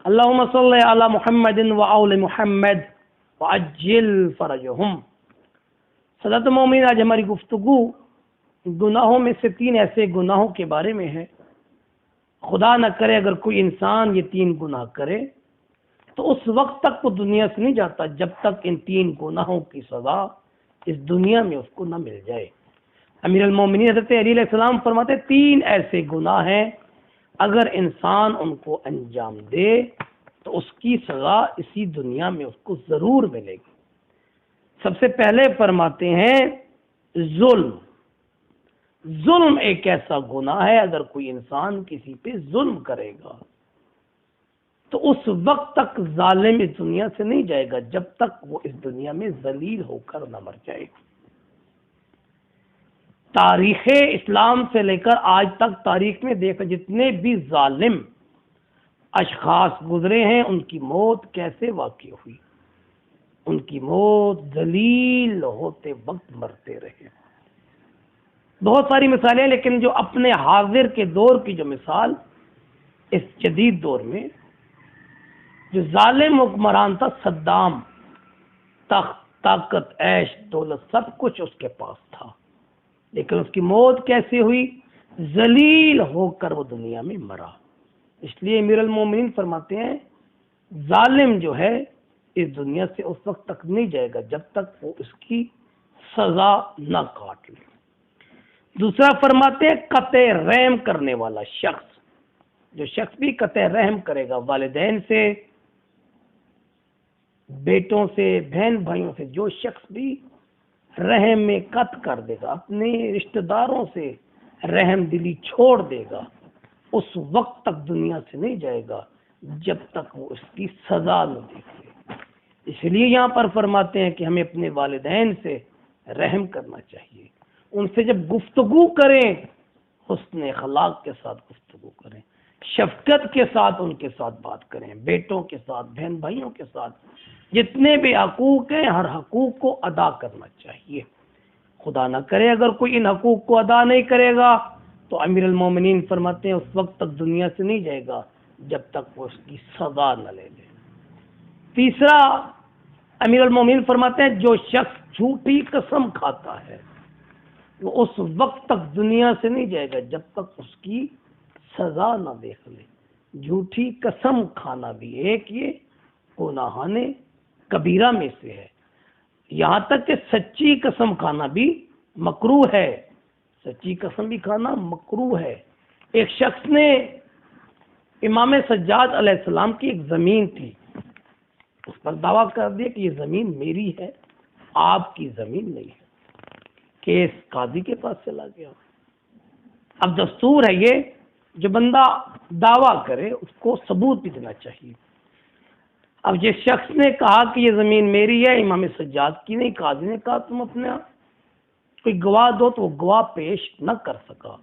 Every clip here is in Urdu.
اللہم صلی علی محمد و آل محمد وعجل فرجہم۔ صدات مومن، آج ہماری گفتگو گناہوں میں سے 3 ایسے گناہوں کے بارے میں ہے۔ خدا نہ کرے اگر کوئی انسان یہ 3 گناہ کرے تو اس وقت تک وہ دنیا سے نہیں جاتا جب تک ان 3 گناہوں کی سزا اس دنیا میں اس کو نہ مل جائے۔ امیر المومنین حضرت علی علیہ السلام فرماتے 3 ایسے گناہ ہیں اگر انسان ان کو انجام دے تو اس کی سزا اسی دنیا میں اس کو ضرور ملے گی۔ سب سے پہلے فرماتے ہیں ظلم۔ ظلم ایک ایسا گناہ ہے، اگر کوئی انسان کسی پہ ظلم کرے گا تو اس وقت تک ظالم اس دنیا سے نہیں جائے گا جب تک وہ اس دنیا میں ذلیل ہو کر نہ مر جائے گا۔ تاریخ اسلام سے لے کر آج تک تاریخ میں دیکھا جتنے بھی ظالم اشخاص گزرے ہیں ان کی موت کیسے واقع ہوئی؟ ان کی موت ذلیل ہوتے وقت مرتے رہے۔ بہت ساری مثالیں، لیکن جو اپنے حاضر کے دور کی جو مثال اس جدید دور میں جو ظالم حکمران تھا صدام، تخت، طاقت، عیش، دولت سب کچھ اس کے پاس تھا، لیکن اس کی موت کیسے ہوئی؟ ذلیل ہو کر وہ دنیا میں مرا۔ اس لیے امیر المومنین فرماتے ہیں ظالم جو ہے اس دنیا سے اس وقت تک نہیں جائے گا جب تک وہ اس کی سزا نہ کاٹ لے۔ دوسرا فرماتے ہیں قطع رحم کرنے والا شخص، جو شخص بھی قطع رحم کرے گا والدین سے، بیٹوں سے، بہن بھائیوں سے، جو شخص بھی رحم میں قطع کر دے گا، اپنے رشتہ داروں سے رحم دلی چھوڑ دے گا، اس وقت تک دنیا سے نہیں جائے گا جب تک وہ اس کی سزا نہ دیکھ لے۔ اس لیے یہاں پر فرماتے ہیں کہ ہمیں اپنے والدین سے رحم کرنا چاہیے، ان سے جب گفتگو کریں حسن اخلاق کے ساتھ گفتگو کریں، شفقت کے ساتھ ان کے ساتھ بات کریں، بیٹوں کے ساتھ، بہن بھائیوں کے ساتھ، جتنے بھی حقوق ہیں ہر حقوق کو ادا کرنا چاہیے۔ خدا نہ کرے اگر کوئی ان حقوق کو ادا نہیں کرے گا تو امیر المومنین فرماتے ہیں اس وقت تک دنیا سے نہیں جائے گا جب تک وہ اس کی سزا نہ لے لے۔ تیسرا امیر المومنین فرماتے ہیں جو شخص جھوٹی قسم کھاتا ہے وہ اس وقت تک دنیا سے نہیں جائے گا جب تک اس کی سزا نہ دیکھ لے۔ جھوٹی قسم کھانا بھی ایک یہ گناہان کبیرہ میں سے ہے، یہاں تک کہ سچی قسم کھانا بھی مکروہ ہے۔ سچی قسم بھی کھانا مکروہ ہے۔ ایک شخص نے امام سجاد علیہ السلام کی ایک زمین تھی، اس پر دعویٰ کر دیا کہ یہ زمین میری ہے، آپ کی زمین نہیں ہے۔ کیس قاضی کے پاس چلا گیا۔ اب دستور ہے یہ جو بندہ دعویٰ کرے اس کو ثبوت بھی دینا چاہیے۔ اب جس شخص نے کہا کہ یہ زمین میری ہے، امام سجاد کی نہیں، قاضی نے کہا تم اپنے کوئی گواہ دو، تو وہ گواہ پیش نہ کر سکا۔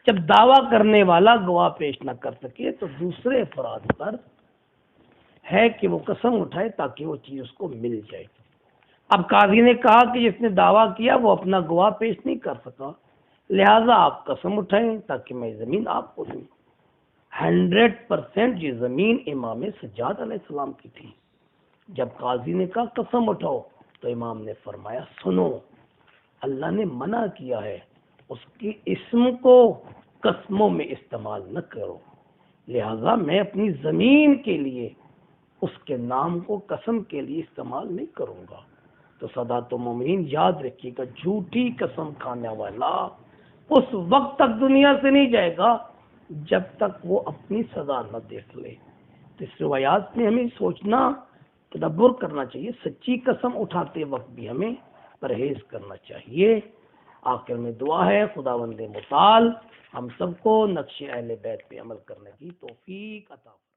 جب دعویٰ کرنے والا گواہ پیش نہ کر سکے تو دوسرے افراد پر ہے کہ وہ قسم اٹھائے تاکہ وہ چیز اس کو مل جائے۔ اب قاضی نے کہا کہ جس نے دعویٰ کیا وہ اپنا گواہ پیش نہیں کر سکا، لہٰذا آپ قسم اٹھائیں تاکہ میں زمین آپ کو دوں۔ 100% یہ زمین امام سجاد علیہ السلام کی تھی۔ جب قاضی نے کہا قسم اٹھاؤ تو امام نے فرمایا سنو، اللہ نے منع کیا ہے اس کی اسم کو قسموں میں استعمال نہ کرو، لہٰذا میں اپنی زمین کے لیے اس کے نام کو قسم کے لیے استعمال نہیں کروں گا۔ تو سادات مومنین یاد رکھیے گا، جھوٹی قسم کھانے والا اس وقت تک دنیا سے نہیں جائے گا جب تک وہ اپنی سزا نہ دیکھ لے۔ تو اس روایات میں ہمیں سوچنا، تدبر کرنا چاہیے، سچی قسم اٹھاتے وقت بھی ہمیں پرہیز کرنا چاہیے۔ آخر میں دعا ہے خداوند متعال ہم سب کو نقش اہل بیت پہ عمل کرنے کی توفیق عطا فرمائے۔